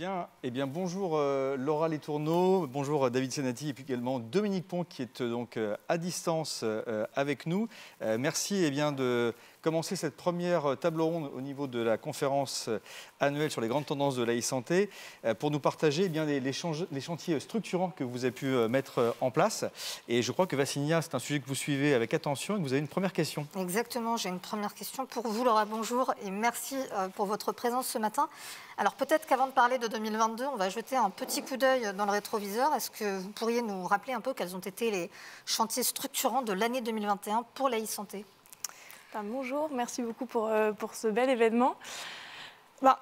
Bien, eh bien bonjour Laura Letourneau, bonjour David Senati et puis également Dominique Pont qui est donc à distance avec nous. Merci de commencer cette première table ronde au niveau de la conférence annuelle sur les grandes tendances de l'e-santé pour nous partager les chantiers structurants que vous avez pu mettre en place. Et je crois que Vassinia, c'est un sujet que vous suivez avec attention et que vous avez une première question. Exactement, j'ai une première question pour vous Laura, bonjour et merci pour votre présence ce matin. Alors peut-être qu'avant de parler de 2022, on va jeter un petit coup d'œil dans le rétroviseur. Est-ce que vous pourriez nous rappeler un peu quels ont été les chantiers structurants de l'année 2021 pour la e-santé ? Bonjour, merci beaucoup pour ce bel événement.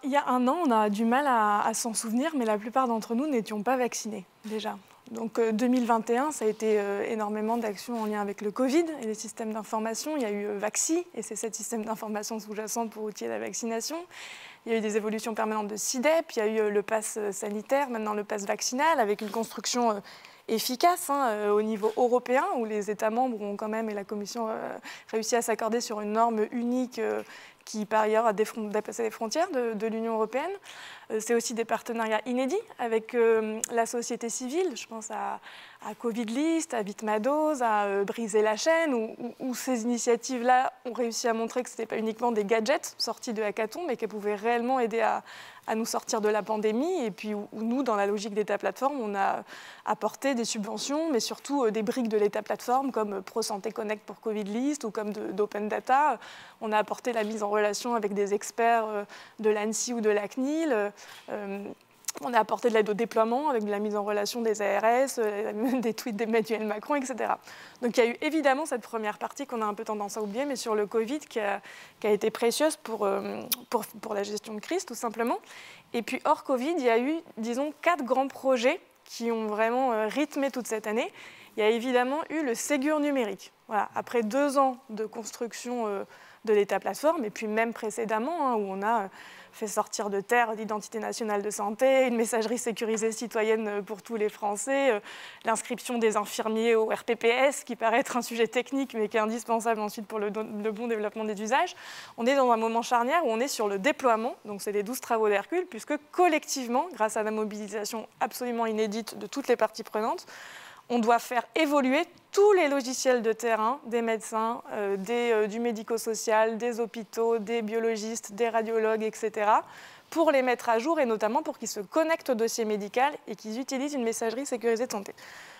Il y a un an, on a du mal à s'en souvenir, mais la plupart d'entre nous n'étions pas vaccinés déjà. Donc 2021, ça a été énormément d'actions en lien avec le Covid et les systèmes d'information. Il y a eu Vaxi, et c'est ce système d'information sous-jacent pour outiller la vaccination. Il y a eu des évolutions permanentes de SIDEP, il y a eu le pass sanitaire, maintenant le pass vaccinal, avec une construction efficace au niveau européen, où les États membres ont quand même, et la Commission réussi à s'accorder sur une norme unique qui, par ailleurs, a dépassé les frontières de l'Union européenne. C'est aussi des partenariats inédits avec la société civile. Je pense à Covid List, à Vitmados, à Briser la chaîne, où ces initiatives-là ont réussi à montrer que ce n'était pas uniquement des gadgets sortis de hackathon, mais qu'elles pouvaient réellement aider à nous sortir de la pandémie. Et puis où nous, dans la logique d'État plateforme, on a apporté des subventions, mais surtout des briques de l'État plateforme, comme ProSanté Connect pour Covid List ou comme d'Open Data. On a apporté la mise en relation avec des experts de l'ANSSI ou de la CNIL. On a apporté de l'aide au déploiement avec de la mise en relation des ARS, des tweets d'Emmanuel Macron, etc. Donc il y a eu évidemment cette première partie qu'on a un peu tendance à oublier, mais sur le Covid qui a été précieuse pour la gestion de crise, tout simplement. Et puis hors Covid, il y a eu, disons, 4 grands projets qui ont vraiment rythmé toute cette année. Il y a évidemment eu le Ségur numérique. Voilà. Après 2 ans de construction de l'État plateforme, et puis même précédemment, où on a fait sortir de terre l'identité nationale de santé, une messagerie sécurisée citoyenne pour tous les Français, l'inscription des infirmiers au RPPS, qui paraît être un sujet technique, mais qui est indispensable ensuite pour le bon développement des usages. On est dans un moment charnière où on est sur le déploiement, donc c'est les 12 travaux d'Hercule, puisque collectivement, grâce à la mobilisation absolument inédite de toutes les parties prenantes, on doit faire évoluer tous les logiciels de terrain des médecins, du médico-social, des hôpitaux, des biologistes, des radiologues, etc., pour les mettre à jour et notamment pour qu'ils se connectent au dossier médical et qu'ils utilisent une messagerie sécurisée de santé.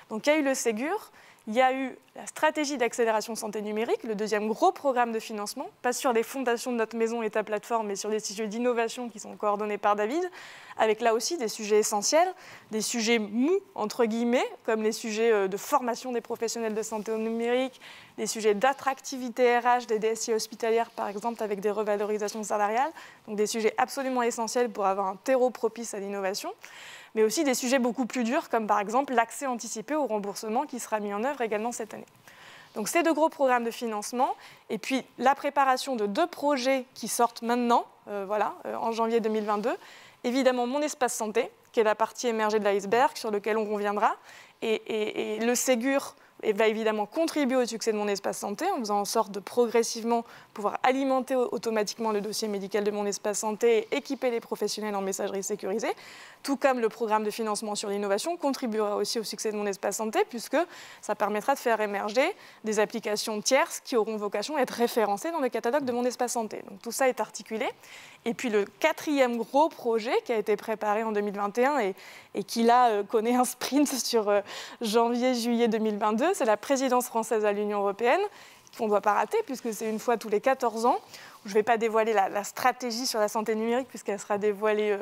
Donc il y a eu le Ségur, il y a eu la stratégie d'accélération santé numérique, le deuxième gros programme de financement, pas sur les fondations de notre maison État plateforme, mais sur des sujets d'innovation qui sont coordonnés par David, avec là aussi des sujets essentiels, des sujets mous, entre guillemets, comme les sujets de formation des professionnels de santé au numérique, des sujets d'attractivité RH des DSI hospitalières, par exemple, avec des revalorisations salariales, donc des sujets absolument essentiels pour avoir un terreau propice à l'innovation, mais aussi des sujets beaucoup plus durs, comme par exemple l'accès anticipé au remboursement qui sera mis en œuvre également cette année. Donc ces 2 gros programmes de financement, et puis la préparation de 2 projets qui sortent maintenant, en janvier 2022. Évidemment, Mon Espace Santé, qui est la partie émergée de l'iceberg, sur lequel on reviendra, et le Ségur va évidemment contribuer au succès de Mon Espace Santé en faisant en sorte de progressivement pouvoir alimenter automatiquement le dossier médical de Mon Espace Santé et équiper les professionnels en messagerie sécurisée, tout comme le programme de financement sur l'innovation contribuera aussi au succès de Mon Espace Santé puisque ça permettra de faire émerger des applications tierces qui auront vocation à être référencées dans le catalogue de Mon Espace Santé. Donc tout ça est articulé. Et puis le 4e gros projet qui a été préparé en 2021 et qui là connaît un sprint sur janvier-juillet 2022, c'est la présidence française à l'Union européenne, qu'on ne doit pas rater, puisque c'est une fois tous les 14 ans. Je ne vais pas dévoiler la stratégie sur la santé numérique, puisqu'elle sera dévoilée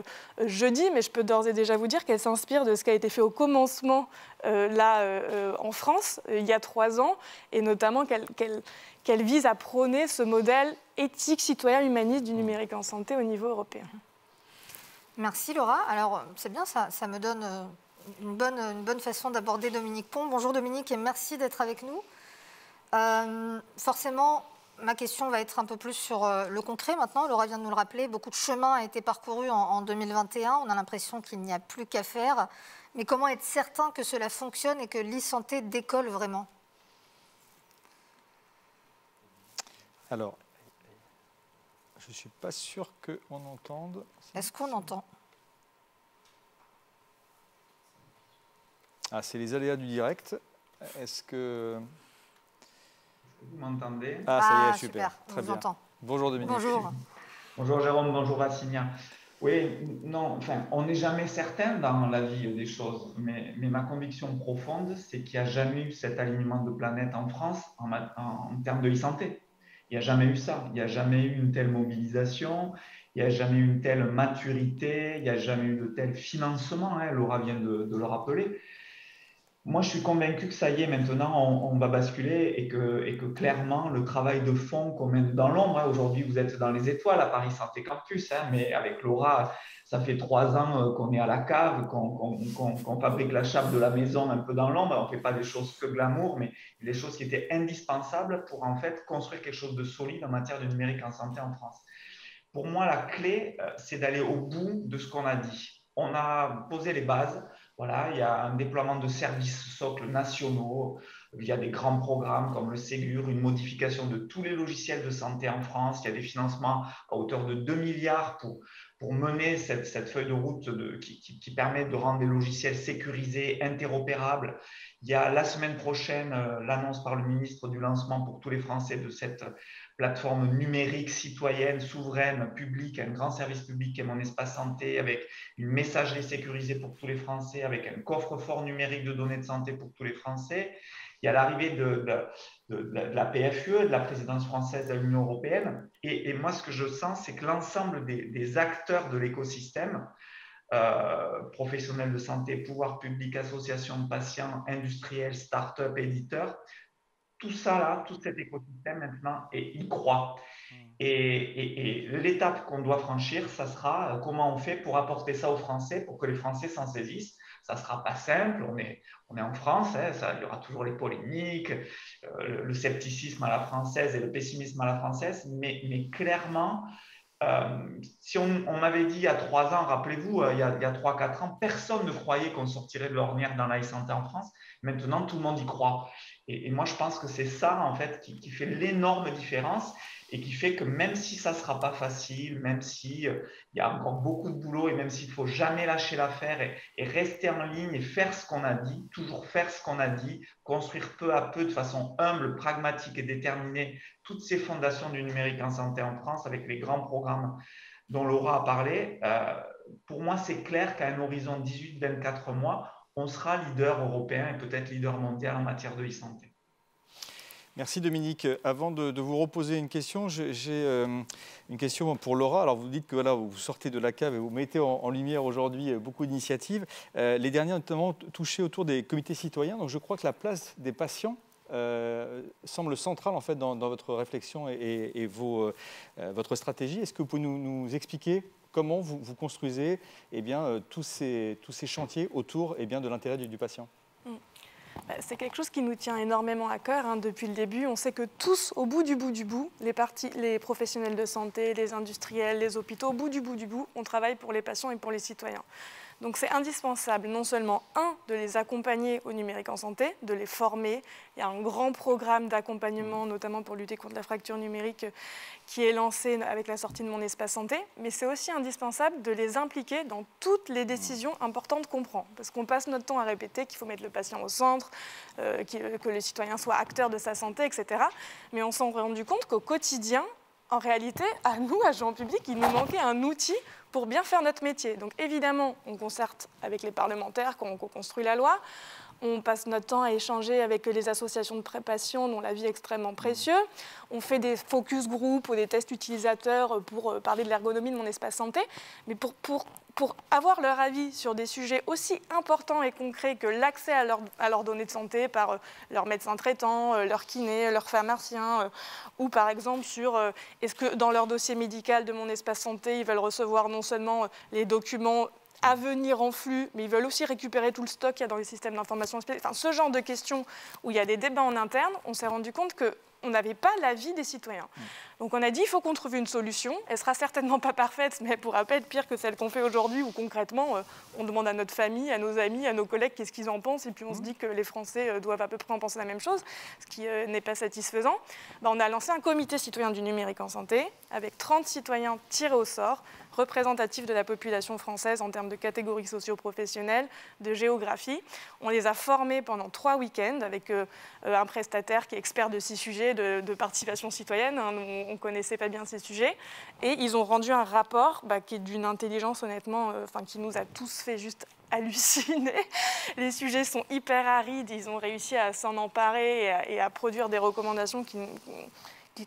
jeudi, mais je peux d'ores et déjà vous dire qu'elle s'inspire de ce qui a été fait au commencement, en France, il y a 3 ans, et notamment qu'elle vise à prôner ce modèle éthique, citoyen, humaniste du numérique en santé au niveau européen. Merci Laura. Alors, c'est bien, ça me donne une bonne façon d'aborder Dominique Pont. Bonjour Dominique et merci d'être avec nous. Forcément, ma question va être un peu plus sur le concret maintenant. Laura vient de nous le rappeler, beaucoup de chemin a été parcouru en 2021. On a l'impression qu'il n'y a plus qu'à faire. Mais comment être certain que cela fonctionne et que l'e-santé décolle vraiment ? Alors, je ne suis pas sûr qu'on entende. Est-ce qu'on entend ? Ah, c'est les aléas du direct. Est-ce que... Vous m'entendez? Ah, ça y est, super. On Très vous bien. entend. Bonjour Dominique. Bonjour. Bonjour Jérôme, bonjour Assigna. Oui, non, enfin, on n'est jamais certain dans la vie des choses, mais ma conviction profonde, c'est qu'il n'y a jamais eu cet alignement de planète en France en termes de e-santé. Il n'y a jamais eu ça. Il n'y a jamais eu une telle mobilisation, il n'y a jamais eu une telle maturité, il n'y a jamais eu de tel financement, hein, Laura vient de le rappeler. Moi, je suis convaincu que ça y est, maintenant, on va basculer et que clairement, le travail de fond qu'on mène dans l'ombre, hein, aujourd'hui, vous êtes dans les étoiles à Paris Santé Campus, hein, mais avec Laura, ça fait 3 ans qu'on est à la cave, qu'on fabrique la chape de la maison un peu dans l'ombre. On ne fait pas des choses que glamour, mais des choses qui étaient indispensables pour en fait construire quelque chose de solide en matière de numérique en santé en France. Pour moi, la clé, c'est d'aller au bout de ce qu'on a dit. On a posé les bases. Voilà, il y a un déploiement de services socles nationaux via des grands programmes comme le Ségur, une modification de tous les logiciels de santé en France. Il y a des financements à hauteur de 2 milliards pour mener cette feuille de route qui permet de rendre les logiciels sécurisés, interopérables. Il y a la semaine prochaine l'annonce par le ministre du lancement pour tous les Français de cette plateforme numérique, citoyenne, souveraine, publique, un grand service public qui est mon espace santé, avec une messagerie sécurisée pour tous les Français, avec un coffre-fort numérique de données de santé pour tous les Français. Il y a l'arrivée de la PFUE, de la présidence française de l'Union européenne. Et moi, ce que je sens, c'est que l'ensemble des acteurs de l'écosystème, professionnels de santé, pouvoirs publics, associations de patients, industriels, start-up, éditeurs, tout ça là, tout cet écosystème maintenant, et y croit. Et l'étape qu'on doit franchir, ça sera comment on fait pour apporter ça aux Français, pour que les Français s'en saisissent. Ça ne sera pas simple, on est en France, hein, il y aura toujours les polémiques, le scepticisme à la française et le pessimisme à la française, mais clairement, si on m'avait dit il y a 3 ans, rappelez-vous, il y a 3-4 ans, personne ne croyait qu'on sortirait de l'ornière dans la santé en France. Maintenant, tout le monde y croit. Et moi, je pense que c'est ça, en fait, qui fait l'énorme différence et qui fait que même si ça ne sera pas facile, même s'il y a encore beaucoup de boulot et même s'il ne faut jamais lâcher l'affaire et rester en ligne et faire ce qu'on a dit, toujours faire ce qu'on a dit, construire peu à peu de façon humble, pragmatique et déterminée toutes ces fondations du numérique en santé en France avec les grands programmes dont Laura a parlé, pour moi, c'est clair qu'à un horizon 18-24 mois, on sera leader européen et peut-être leader mondial en matière de e-santé. Merci Dominique. Avant de vous reposer une question, j'ai une question pour Laura. Alors vous dites que voilà, vous sortez de la cave et vous mettez en lumière aujourd'hui beaucoup d'initiatives. Les dernières notamment touchées autour des comités citoyens. Donc je crois que la place des patients semble centrale en fait dans votre réflexion et votre stratégie. Est-ce que vous pouvez nous expliquer comment vous construisez tous ces chantiers autour de l'intérêt du patient? C'est quelque chose qui nous tient énormément à cœur, hein, depuis le début. On sait que tous, au bout du bout, les professionnels de santé, les industriels, les hôpitaux, au bout du bout, on travaille pour les patients et pour les citoyens. Donc c'est indispensable non seulement, de les accompagner au numérique en santé, de les former. Il y a un grand programme d'accompagnement, notamment pour lutter contre la fracture numérique, qui est lancé avec la sortie de Mon Espace Santé. Mais c'est aussi indispensable de les impliquer dans toutes les décisions importantes qu'on prend. Parce qu'on passe notre temps à répéter qu'il faut mettre le patient au centre, que le citoyen soit acteur de sa santé, etc. Mais on s'en est rendu compte qu'au quotidien, en réalité, à nous, agents publics, il nous manquait un outil pour bien faire notre métier. Donc évidemment, on concerte avec les parlementaires quand on co-construit la loi. On passe notre temps à échanger avec les associations de patients dont l'avis est extrêmement précieux. On fait des focus group ou des tests utilisateurs pour parler de l'ergonomie de Mon Espace Santé. Mais pour avoir leur avis sur des sujets aussi importants et concrets que l'accès à leurs données de santé par leur médecin traitant, leur kiné, leur pharmacien, ou par exemple sur est-ce que dans leur dossier médical de Mon Espace Santé, ils veulent recevoir non seulement les documents à venir en flux, mais ils veulent aussi récupérer tout le stock qu'il y a dans les systèmes d'information spécialisés. Enfin, ce genre de questions où il y a des débats en interne, on s'est rendu compte qu'on n'avait pas l'avis des citoyens. Donc on a dit, il faut qu'on trouve une solution. Elle ne sera certainement pas parfaite, mais elle ne pourra pas être pire que celle qu'on fait aujourd'hui, où concrètement, on demande à notre famille, à nos amis, à nos collègues qu'est-ce qu'ils en pensent, et puis on se dit que les Français doivent à peu près en penser la même chose, ce qui n'est pas satisfaisant. On a lancé un comité citoyen du numérique en santé, avec 30 citoyens tirés au sort, représentatifs de la population française en termes de catégories socio-professionnelles, de géographie. On les a formés pendant 3 week-ends avec un prestataire qui est expert de ces sujets de participation citoyenne. Hein, on ne connaissait pas bien ces sujets. Et ils ont rendu un rapport qui est d'une intelligence, honnêtement, qui nous a tous fait juste halluciner. Les sujets sont hyper arides. Ils ont réussi à s'en emparer et à produire des recommandations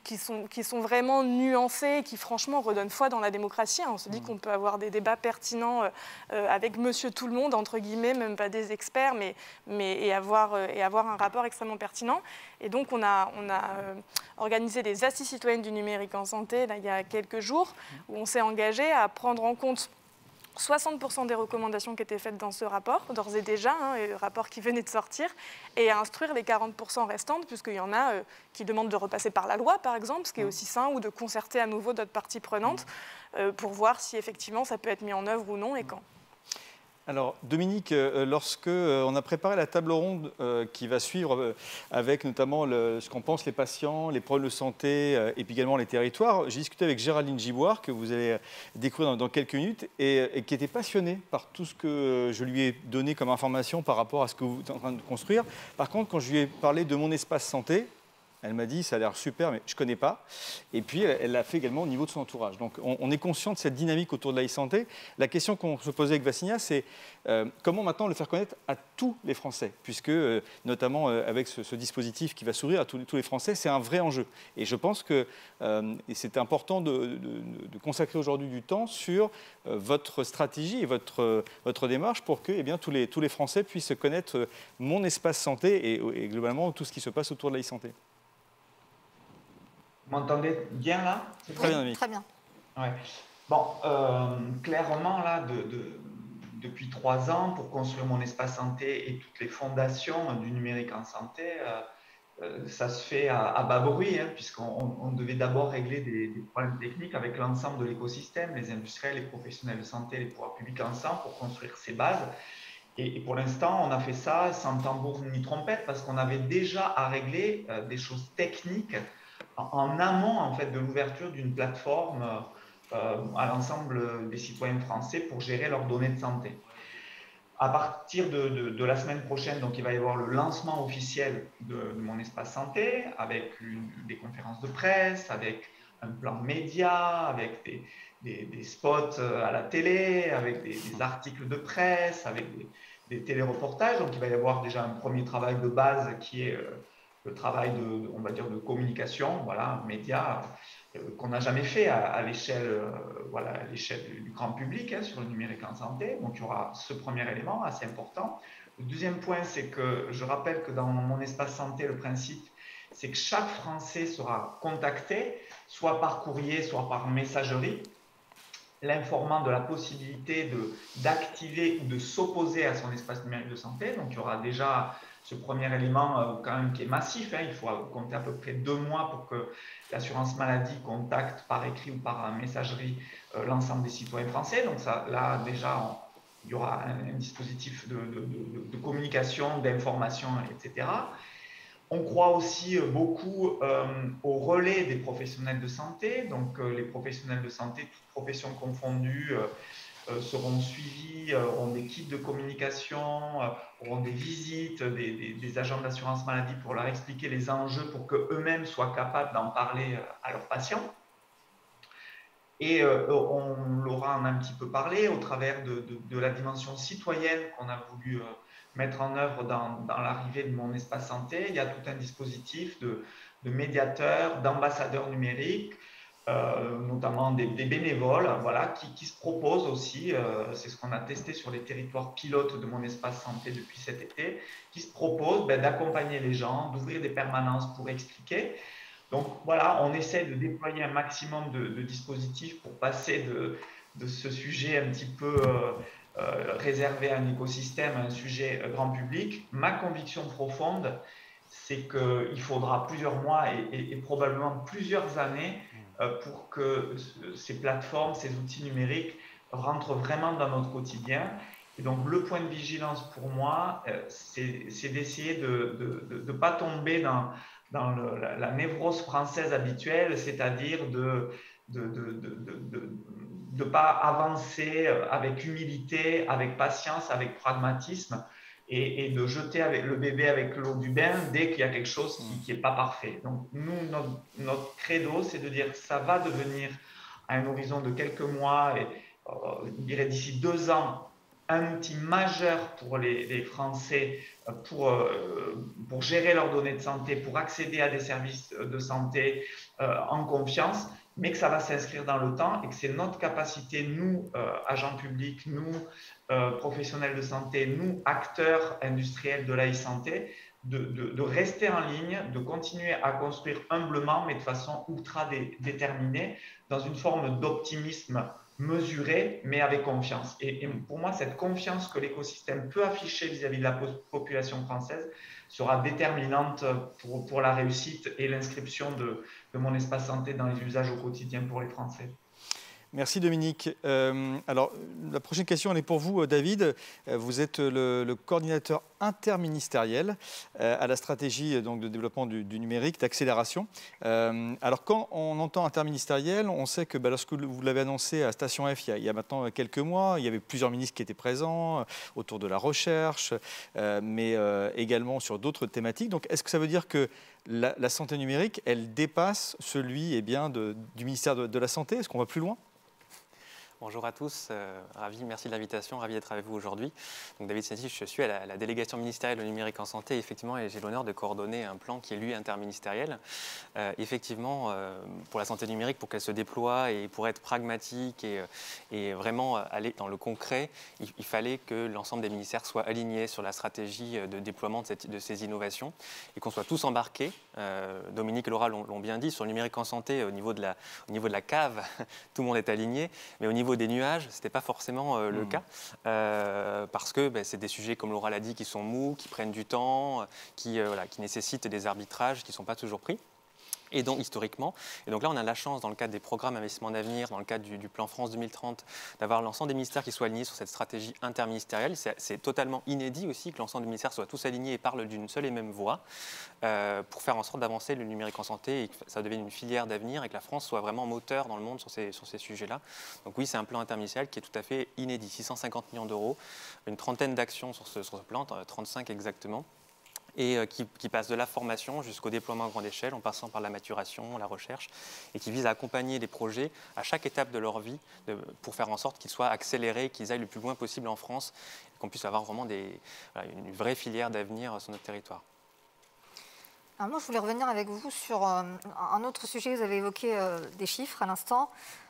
qui sont vraiment nuancées, qui franchement redonnent foi dans la démocratie. On se dit qu'on peut avoir des débats pertinents avec monsieur tout le monde, entre guillemets, même pas des experts, et avoir un rapport extrêmement pertinent. Et donc on a organisé des assises citoyennes du numérique en santé là, il y a quelques jours, où on s'est engagé à prendre en compte 60% des recommandations qui étaient faites dans ce rapport, d'ores et déjà, le rapport qui venait de sortir, et à instruire les 40% restantes, puisqu'il y en a qui demandent de repasser par la loi, par exemple, ce qui est aussi sain, ou de concerter à nouveau d'autres parties prenantes, pour voir si effectivement ça peut être mis en œuvre ou non, et quand. Alors, Dominique, lorsque on a préparé la table ronde qui va suivre avec notamment ce qu'en pensent les patients, les problèmes de santé et puis également les territoires, j'ai discuté avec Géraldine Giboire, que vous allez découvrir dans quelques minutes, et qui était passionnée par tout ce que je lui ai donné comme information par rapport à ce que vous êtes en train de construire. Par contre, quand je lui ai parlé de mon espace santé, elle m'a dit, ça a l'air super, mais je ne connais pas. Et puis, elle l'a fait également au niveau de son entourage. Donc, on est conscient de cette dynamique autour de la e-santé. La question qu'on se posait avec Vassigna, c'est comment maintenant le faire connaître à tous les Français, puisque, notamment avec ce dispositif qui va s'ouvrir à tous les Français, c'est un vrai enjeu. Et je pense que c'est important de consacrer aujourd'hui du temps sur votre stratégie et votre démarche pour que tous les Français puissent connaître mon espace santé et globalement tout ce qui se passe autour de la e-santé. Vous m'entendez bien là? Très bien, Dominique. Très bien. Ouais. Bon, clairement là, depuis 3 ans, pour construire mon espace santé et toutes les fondations du numérique en santé, ça se fait à bas bruit, hein, puisqu'on devait d'abord régler des problèmes techniques avec l'ensemble de l'écosystème, les industriels, les professionnels de santé, les pouvoirs publics ensemble pour construire ces bases. Et pour l'instant, on a fait ça sans tambour ni trompette parce qu'on avait déjà à régler des choses techniques en amont en fait, de l'ouverture d'une plateforme à l'ensemble des citoyens français pour gérer leurs données de santé. À partir de la semaine prochaine, donc, il va y avoir le lancement officiel de mon espace santé avec des conférences de presse, avec un plan média, avec des spots à la télé, avec des articles de presse, avec des téléreportages. Donc, il va y avoir déjà un premier travail de base qui est le travail on va dire, de communication, voilà, média, qu'on n'a jamais fait à l'échelle du grand public sur le numérique en santé. Donc, il y aura ce premier élément assez important. Le deuxième point, c'est que je rappelle que dans mon espace santé, le principe, c'est que chaque Français sera contacté, soit par courrier, soit par messagerie, l'informant de la possibilité d'activer ou de s'opposer à son espace numérique de santé. Donc, il y aura déjà ce premier élément quand même qui est massif. Il faut compter à peu près 2 mois pour que l'assurance maladie contacte par écrit ou par messagerie l'ensemble des citoyens français. Donc ça, là déjà, il y aura un dispositif de communication, d'information, etc. On croit aussi beaucoup au relais des professionnels de santé. Donc les professionnels de santé, toutes professions confondues, seront suivis, auront des kits de communication, auront des visites, des agents d'assurance maladie pour leur expliquer les enjeux pour qu'eux-mêmes soient capables d'en parler à leurs patients. Et on l'aura un petit peu parlé au travers de la dimension citoyenne qu'on a voulu mettre en œuvre dans l'arrivée de mon espace santé. Il y a tout un dispositif de médiateurs, d'ambassadeurs numériques, notamment des bénévoles, voilà, qui se proposent aussi, c'est ce qu'on a testé sur les territoires pilotes de mon espace santé depuis cet été, qui se proposent d'accompagner les gens, d'ouvrir des permanences pour expliquer. Donc voilà, on essaie de déployer un maximum de dispositifs pour passer de ce sujet un petit peu réservé à un écosystème, à un sujet grand public. Ma conviction profonde, c'est qu'il faudra plusieurs mois et probablement plusieurs années pour que ces plateformes, ces outils numériques rentrent vraiment dans notre quotidien. Et donc, le point de vigilance pour moi, c'est d'essayer de ne pas tomber la névrose française habituelle, c'est-à-dire de ne pas avancer avec humilité, avec patience, avec pragmatisme et de jeter le bébé avec l'eau du bain dès qu'il y a quelque chose qui n'est pas parfait. Donc nous, notre credo, c'est de dire que ça va devenir à un horizon de quelques mois et je dirais d'ici 2 ans, un outil majeur pour les Français pour gérer leurs données de santé, pour accéder à des services de santé en confiance, mais que ça va s'inscrire dans le temps et que c'est notre capacité, nous, agents publics, nous, professionnels de santé, nous, acteurs industriels de l'e-santé, de rester en ligne, de continuer à construire humblement, mais de façon ultra déterminée, dans une forme d'optimisme mesuré, mais avec confiance. Et pour moi, cette confiance que l'écosystème peut afficher vis-à-vis de la population française sera déterminante pour la réussite et l'inscription de mon espace santé dans les usages au quotidien pour les Français. Merci Dominique. Alors, la prochaine question, elle est pour vous, David. Vous êtes le coordinateur interministériel à la stratégie donc, de développement du numérique, d'accélération. Alors, quand on entend interministériel, on sait que lorsque vous l'avez annoncé à Station F il y a maintenant quelques mois, il y avait plusieurs ministres qui étaient présents autour de la recherche, mais également sur d'autres thématiques. Donc, est-ce que ça veut dire que la santé numérique, elle dépasse celui du ministère de la Santé? Est-ce qu'on va plus loin? Bonjour à tous, merci de l'invitation, ravi d'être avec vous aujourd'hui. Donc David Sensi, je suis à la délégation ministérielle au numérique en santé, effectivement, et j'ai l'honneur de coordonner un plan qui est lui interministériel. Effectivement, pour la santé numérique, pour qu'elle se déploie et pour être pragmatique et vraiment aller dans le concret, il fallait que l'ensemble des ministères soient alignés sur la stratégie de déploiement de ces innovations et qu'on soit tous embarqués. Dominique et Laura l'ont bien dit, sur le numérique en santé, au niveau de la cave, tout le monde est aligné, mais au niveau des nuages, ce n'était pas forcément le cas, parce que c'est des sujets, comme Laura l'a dit, qui sont mous, qui prennent du temps, qui nécessitent des arbitrages qui ne sont pas toujours pris. Et donc historiquement. Et donc là, on a la chance, dans le cadre des programmes d'investissement d'avenir, dans le cadre du plan France 2030, d'avoir l'ensemble des ministères qui soient alignés sur cette stratégie interministérielle. C'est totalement inédit aussi que l'ensemble des ministères soient tous alignés et parlent d'une seule et même voix pour faire en sorte d'avancer le numérique en santé et que ça devienne une filière d'avenir et que la France soit vraiment moteur dans le monde sur ces sujets-là. Donc oui, c'est un plan interministériel qui est tout à fait inédit. 650 millions d'euros, une trentaine d'actions sur ce plan, 35 exactement. Et qui passe de la formation jusqu'au déploiement à grande échelle, en passant par la maturation, la recherche, et qui vise à accompagner les projets à chaque étape de leur vie pour faire en sorte qu'ils soient accélérés, qu'ils aillent le plus loin possible en France, et qu'on puisse avoir vraiment une vraie filière d'avenir sur notre territoire. Alors moi, je voulais revenir avec vous sur un autre sujet. Vous avez évoqué des chiffres à l'instant.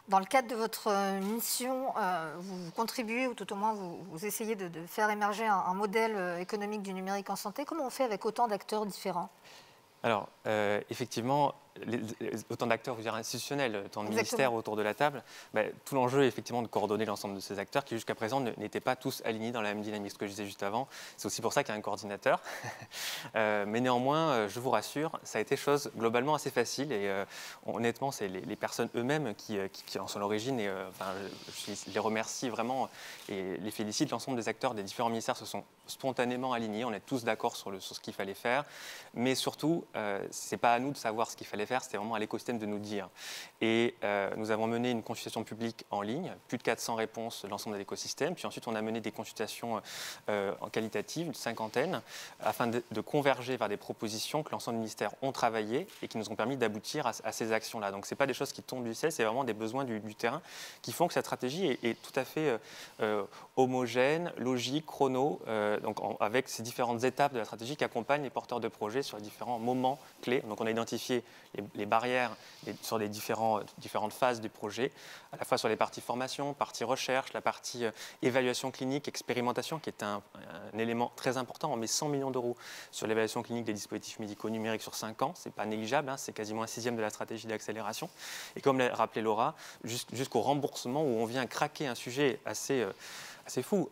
Dans le cadre de votre mission, vous contribuez, ou tout au moins vous essayez de faire émerger un modèle économique du numérique en santé. Comment on fait avec autant d'acteurs différents ? Alors, effectivement, autant d'acteurs institutionnels, autant de ministères autour de la table, tout l'enjeu est effectivement de coordonner l'ensemble de ces acteurs qui jusqu'à présent n'étaient pas tous alignés dans la même dynamique. Ce que je disais juste avant, c'est aussi pour ça qu'il y a un coordinateur. Mais néanmoins, je vous rassure, ça a été chose globalement assez facile et honnêtement, c'est les personnes eux-mêmes qui en sont l'origine et je les remercie vraiment et les félicite. L'ensemble des acteurs des différents ministères se sont spontanément alignés. On est tous d'accord sur ce qu'il fallait faire, mais surtout, c'est pas à nous de savoir ce qu'il fallait faire, c'était vraiment à l'écosystème de nous dire. Et nous avons mené une consultation publique en ligne, plus de 400 réponses de l'ensemble de l'écosystème. Puis ensuite, on a mené des consultations en qualitative, une cinquantaine, afin de converger vers des propositions que l'ensemble des ministères ont travaillées et qui nous ont permis d'aboutir à ces actions-là. Donc, ce n'est pas des choses qui tombent du ciel, c'est vraiment des besoins du terrain qui font que cette stratégie est tout à fait homogène, logique, chrono, avec ces différentes étapes de la stratégie qui accompagnent les porteurs de projets sur les différents moments clés. Donc, on a identifié les barrières sur les différentes phases du projet, à la fois sur les parties formation, partie recherche, la partie évaluation clinique, expérimentation, qui est un élément très important. On met 100 millions d'euros sur l'évaluation clinique des dispositifs médicaux numériques sur 5 ans. Ce n'est pas négligeable, c'est quasiment un 6e de la stratégie d'accélération. Et comme l'a rappelé Laura, jusqu'au remboursement où on vient craquer un sujet assez fou,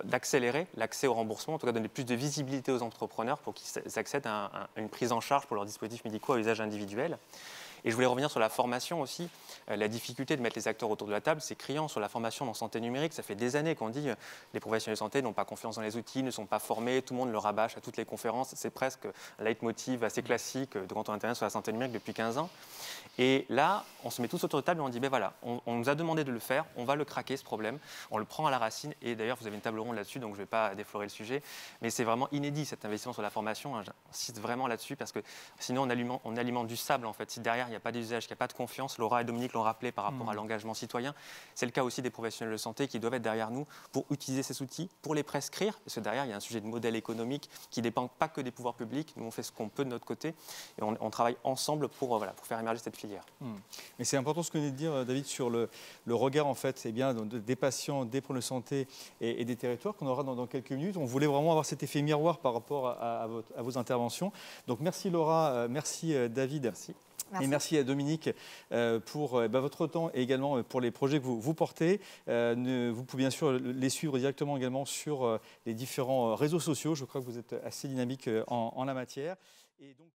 d'accélérer l'accès au remboursement, en tout cas donner plus de visibilité aux entrepreneurs pour qu'ils accèdent à une prise en charge pour leurs dispositifs médicaux à usage individuel. Et je voulais revenir sur la formation aussi. La difficulté de mettre les acteurs autour de la table, c'est criant sur la formation dans santé numérique. Ça fait des années qu'on dit les professionnels de santé n'ont pas confiance dans les outils, ne sont pas formés, tout le monde le rabâche à toutes les conférences. C'est presque un leitmotiv assez classique quand on intervient sur la santé numérique depuis 15 ans. Et là, on se met tous autour de la table et on dit, ben voilà, on nous a demandé de le faire, on va le craquer ce problème, on le prend à la racine. Et d'ailleurs, vous avez une table ronde là-dessus, donc je ne vais pas déflorer le sujet. Mais c'est vraiment inédit cet investissement sur la formation. J'insiste vraiment là-dessus parce que sinon on alimente du sable en fait. Si derrière il n'y a pas d'usage, qu'il n'y a pas de confiance, Laura et Dominique l'ont rappelé par rapport à l'engagement citoyen, c'est le cas aussi des professionnels de santé qui doivent être derrière nous pour utiliser ces outils, pour les prescrire, parce que derrière il y a un sujet de modèle économique qui ne dépend pas que des pouvoirs publics. Nous on fait ce qu'on peut de notre côté et on travaille ensemble pour faire émerger cette filière. Mais c'est important ce que vous venez de dire, David, sur le regard en fait, des patients, des problèmes de santé et des territoires qu'on aura dans quelques minutes. On voulait vraiment avoir cet effet miroir par rapport à vos interventions. Donc merci Laura, merci David. Merci. Et merci à Dominique pour votre temps et également pour les projets que vous portez. Vous pouvez bien sûr les suivre directement également sur les différents réseaux sociaux. Je crois que vous êtes assez dynamique en la matière. Et donc...